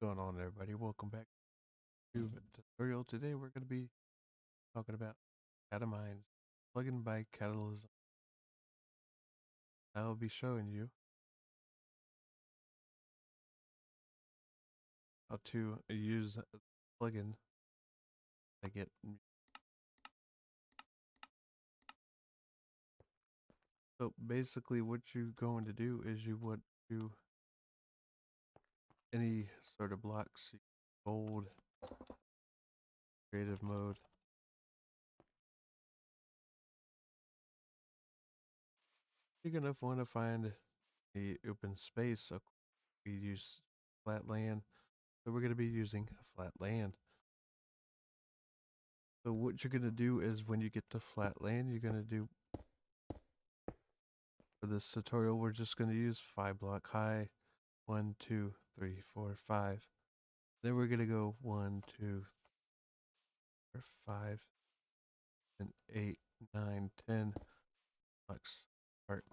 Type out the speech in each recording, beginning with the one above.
What's going on, everybody? Welcome back to the tutorial. Today we're going to be talking about Catamines, plugin by Catalysm. I will be showing you how to use the plugin to get. So basically, what you're going to do is you want to any sort of blocks, gold, creative mode. You're going to want to find a open space. So we use flat land, so we're going to be using flat land. So what you're going to do is when you get to flat land, you're going to do, for this tutorial, we're just going to use 5 block high, 1, 2, 3, 4, 5. Then we're going to go 1, 2, 4, 5, and 8, 9, 10 blocks apart.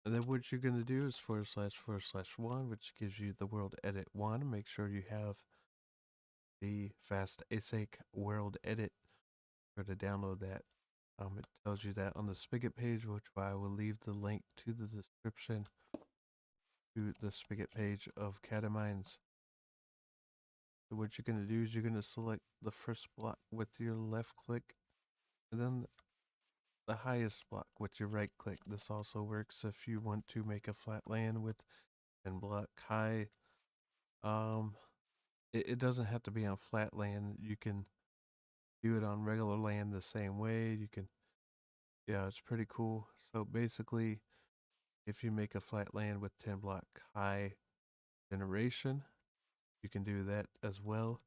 And then what you're going to do is //1, which gives you the world edit 1. Make sure you have the fast async world edit to download that. It tells you that on the Spigot page, which I will leave the link to the description to the Spigot page of Catamines. So what you're going to do is you're going to select the first block with your left click, and then the highest block with your right click. This also works if you want to make a flat land with 10 block high. Um, it doesn't have to be on flat land. You can do it on regular land the same way. You can, yeah, it's pretty cool. So basically, if you make a flat land with 10 block high generation, you can do that as well.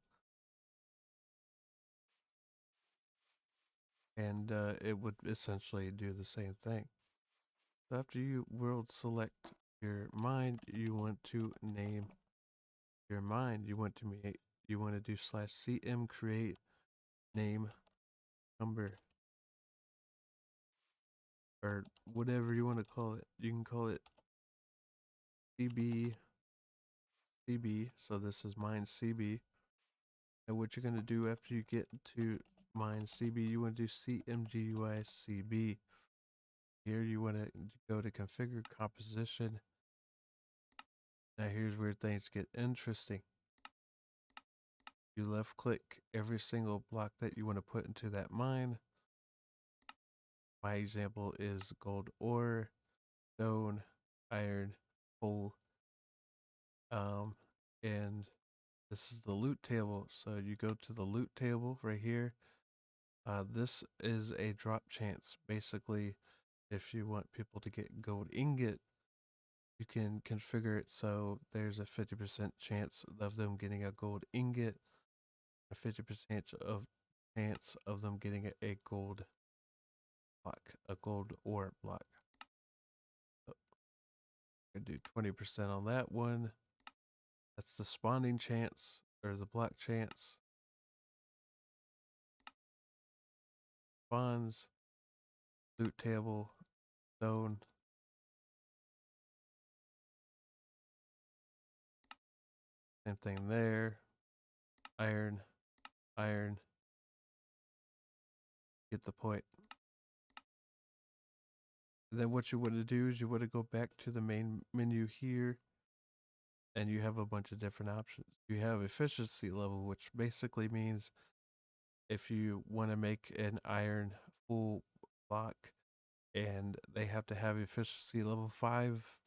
And it would essentially do the same thing. So after you world select your mind, you want to name your mind. You want to do /cm create name number or whatever you want to call it. You can call it CB. So this is mine CB. And what you're going to do after you get to mine CB, you want to do CMGUI CB. Here you want to go to configure composition. Now here's where things get interesting. You left click every single block that you want to put into that mine. My example is gold ore, stone, iron, coal, um, and this is the loot table. So you go to the loot table right here. This is a drop chance. Basically, if you want people to get gold ingot, you can configure it so there's a 50% chance of them getting a gold ingot, a 50% of chance of them getting a gold block, a gold ore block. So I'm gonna do 20% on that one. That's the spawning chance or the block chance. Spawns, loot table, stone. Same thing there. Iron, iron. Get the point. And then what you want to do is you want to go back to the main menu here, and you have a bunch of different options. You have efficiency level, which basically means if you want to make an iron full block and they have to have efficiency level 5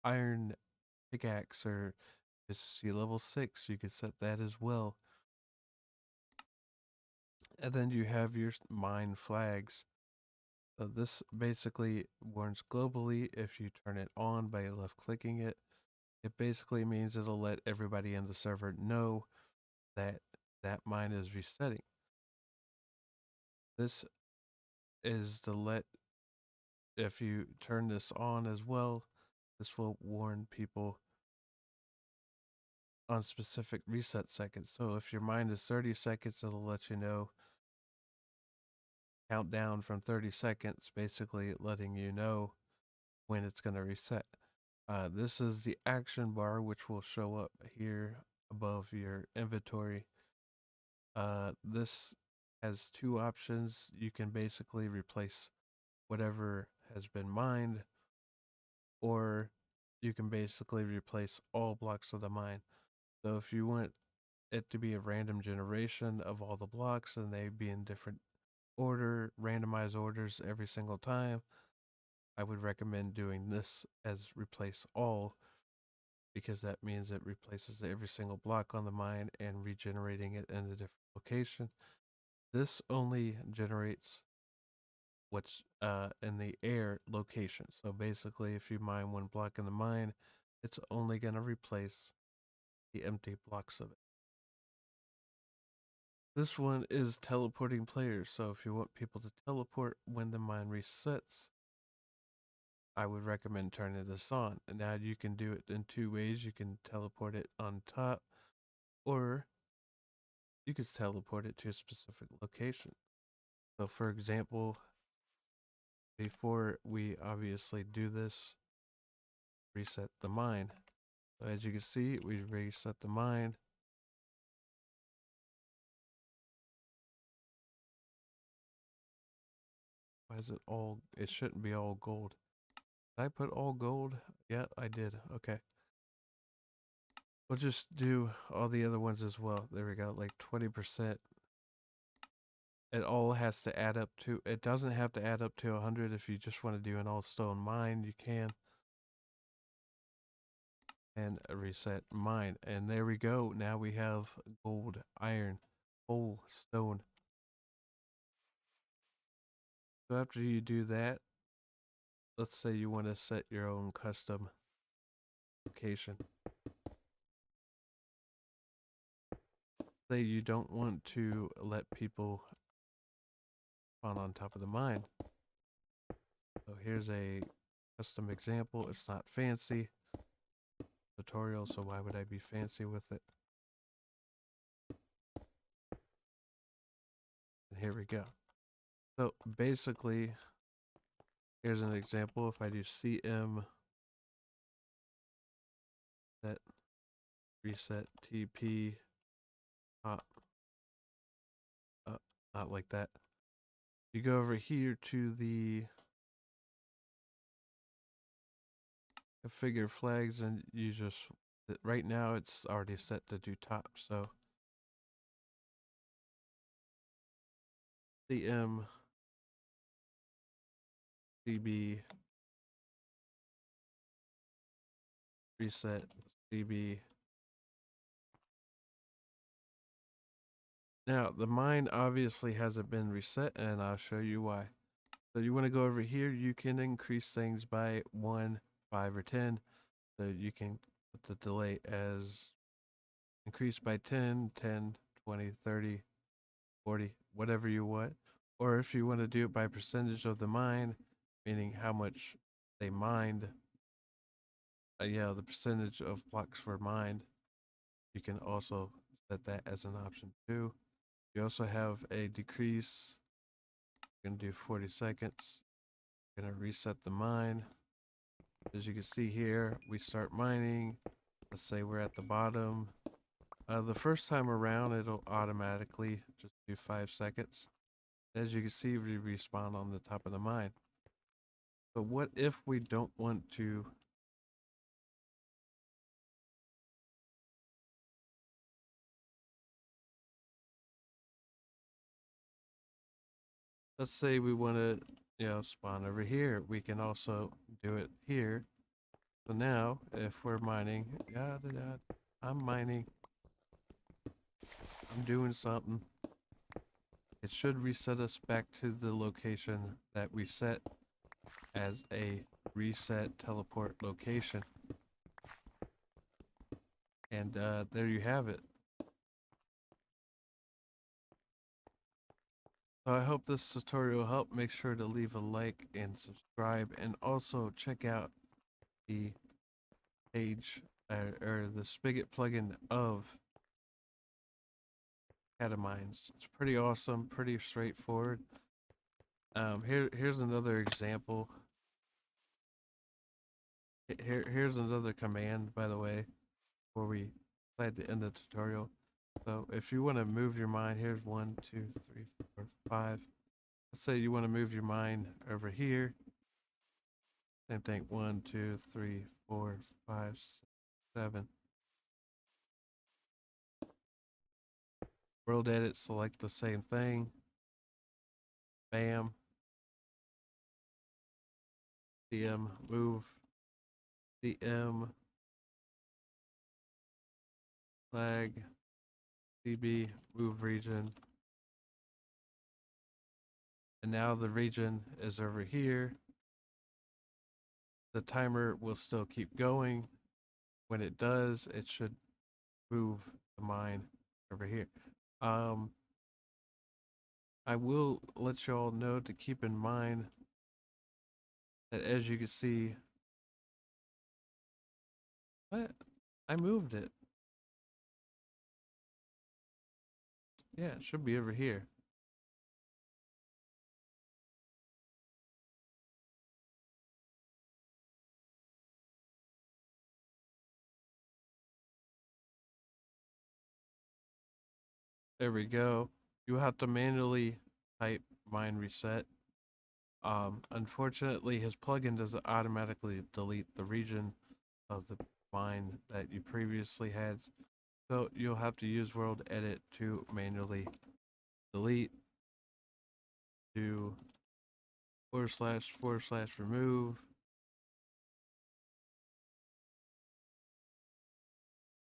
iron pickaxe or efficiency level 6, you can set that as well. And then you have your mine flags. So this basically warns globally if you turn it on by left clicking it. It basically means it'll let everybody in the server know that that mine is resetting. This is to let, if you turn this on as well, this will warn people on specific reset seconds. So if your mine is 30 seconds, it'll let you know, count down from 30 seconds, basically letting you know when it's going to reset. This is the action bar, which will show up here above your inventory. This has two options. You can basically replace whatever has been mined, or you can basically replace all blocks of the mine. So if you want it to be a random generation of all the blocks and they be in different order, randomized orders every single time, I would recommend doing this as replace all, because that means it replaces every single block on the mine and regenerating it in a different location. This only generates what's in the air location. So basically, if you mine one block in the mine, it's only going to replace the empty blocks of it. This one is teleporting players. So if you want people to teleport when the mine resets, I would recommend turning this on. And now you can do it in two ways. You can teleport it on top, or you could teleport it to a specific location. So for example, before we obviously do this, reset the mine. So as you can see, we reset the mine. Why is it all, it shouldn't be all gold. Did I put all gold? Yeah, I did. Okay. We'll just do all the other ones as well. There we go, like 20%. It all has to add up to, it doesn't have to add up to 100. If you just want to do an all stone mine, you can. And reset mine. And there we go. Now we have gold, iron, coal, stone. So after you do that, let's say you want to set your own custom location. Say you don't want to let people spawn on top of the mine. So here's a custom example. It's not fancy tutorial, so why would I be fancy with it? And here we go. So basically, here's an example. If I do CM set reset TP top, not like that. You go over here to the configure flags, and you just, right now it's already set to do top. So CM CB reset CB. Now the mine obviously hasn't been reset, and I'll show you why. So you want to go over here. You can increase things by 1, 5, or 10. So you can put the delay as increased by 10, 10, 20, 30, 40, whatever you want. Or if you want to do it by percentage of the mine, meaning how much they mined, yeah, the percentage of blocks were mined, you can also set that as an option too. You also have a decrease. We're going to do 40 seconds. Going to reset the mine. As you can see here, we start mining. Let's say we're at the bottom. The first time around, it'll automatically just do 5 seconds. As you can see, we respawn on the top of the mine. But what if we don't want to? Let's say we want to, spawn over here. We can also do it here. So now, if we're mining, I'm mining, I'm doing something. It should reset us back to the location that we set as a reset teleport location. And there you have it. So I hope this tutorial helped. Make sure to leave a like and subscribe, and also check out the page or the Spigot plugin of Catamines. It's pretty awesome, pretty straightforward. Here's another example. Here's another command, by the way, before we decide to end the tutorial. So if you want to move your mind, here's 1, 2, 3, 4, 5. Let's say you want to move your mind over here. Same thing. 1, 2, 3, 4, 5, 6, 7. World edit, select the same thing. Bam. DM, move. DM, flag, CB, move region. And now the region is over here. The timer will still keep going. When it does, it should move the mine over here. Um, I will let y'all know to keep in mind that as you can see, what? I moved it. Yeah, it should be over here. There we go. You have to manually type mine reset. Unfortunately, his plugin doesn't automatically delete the region of the mine that you previously had. So you'll have to use world edit to manually delete, do // remove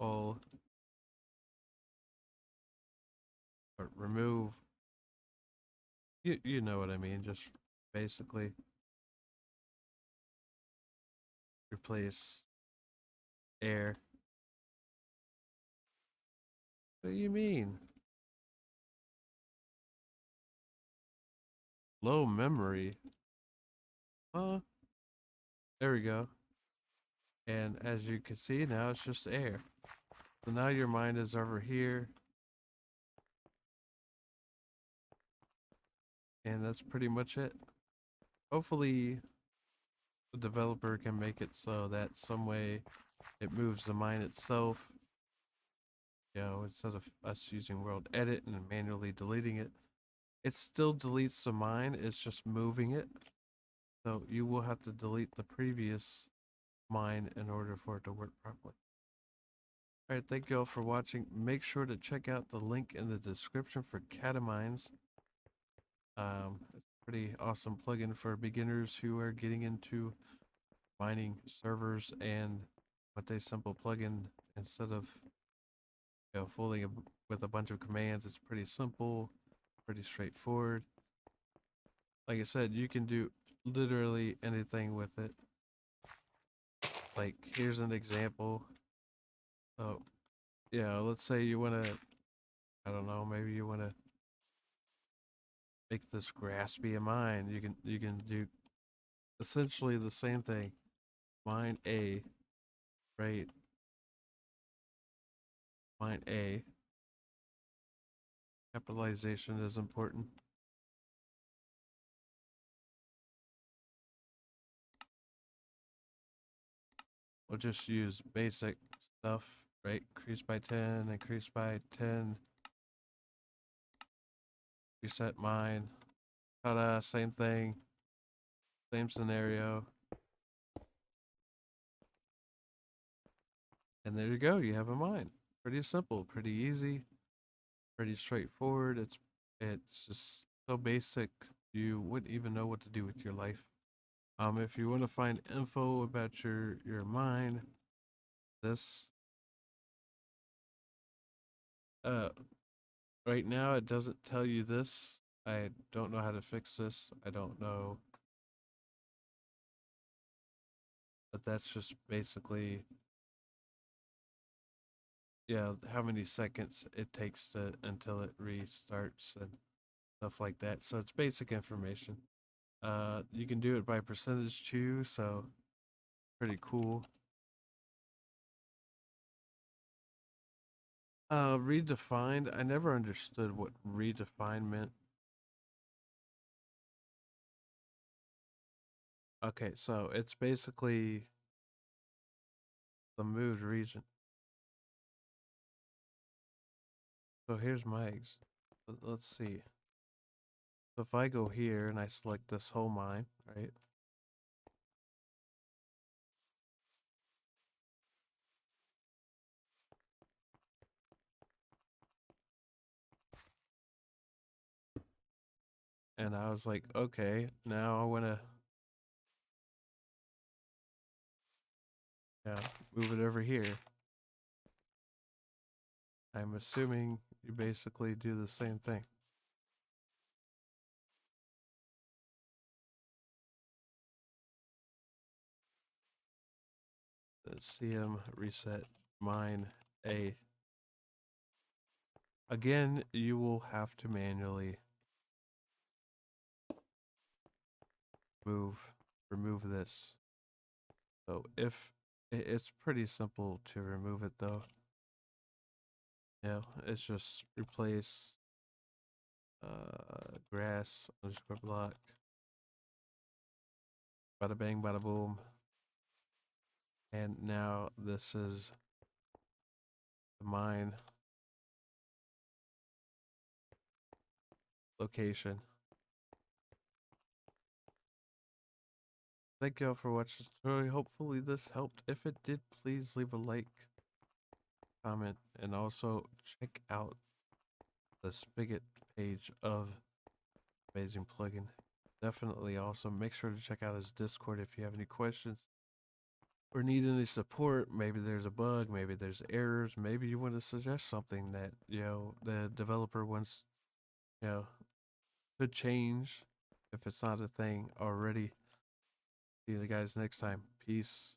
all, or remove, you know what I mean, just basically replace air. What do you mean? Low memory? Huh? There we go. And as you can see, now it's just air. So now your mind is over here. And that's pretty much it. Hopefully the developer can make it so that some way it moves the mine itself. Instead of us using world edit and manually deleting it, it still deletes the mine, it's just moving it. So you will have to delete the previous mine in order for it to work properly. Alright, thank you all for watching. Make sure to check out the link in the description for Catamines. It's a pretty awesome plugin for beginners who are getting into mining servers, and with a simple plugin instead of fooling with a bunch of commands. It's pretty simple, pretty straightforward. Like I said, you can do literally anything with it. Like, here's an example. So, let's say you want to, I don't know, maybe you want to make this grass be a mine. You can do essentially the same thing. Mine A, right? Mine A. Capitalization is important. We'll just use basic stuff, right? Increase by 10, increase by 10. Reset mine. Ta-da, same thing. Same scenario. And there you go, you have a mine. Pretty simple, pretty easy, pretty straightforward. It's just so basic you wouldn't even know what to do with your life. If you want to find info about your mine, this uh right now it doesn't tell you this. I don't know how to fix this. I don't know, but that's just basically, how many seconds it takes to until it restarts and stuff like that. So it's basic information. You can do it by percentage too, so pretty cool. Redefined. I never understood what redefine meant. Okay, so it's basically the moved region. So here's my let's see. So if I go here and I select this whole mine, right? And I was like, okay, now I want to, yeah, move it over here. I'm assuming you basically do the same thing. CM reset mine A. Again, you will have to manually remove this. So if it's pretty simple to remove it though. It's just replace grass underscore block. Bada bang, bada boom. And now this is the mine location. Thank you all for watching this tutorial. Hopefully this helped. If it did, please leave a like, comment, and also check out the Spigot page of Amazing Plugin. Definitely awesome. Make sure to check out his Discord if you have any questions or need any support. Maybe there's a bug, maybe there's errors, maybe you want to suggest something that, the developer wants, you know, could change if it's not a thing already. See you guys next time. Peace.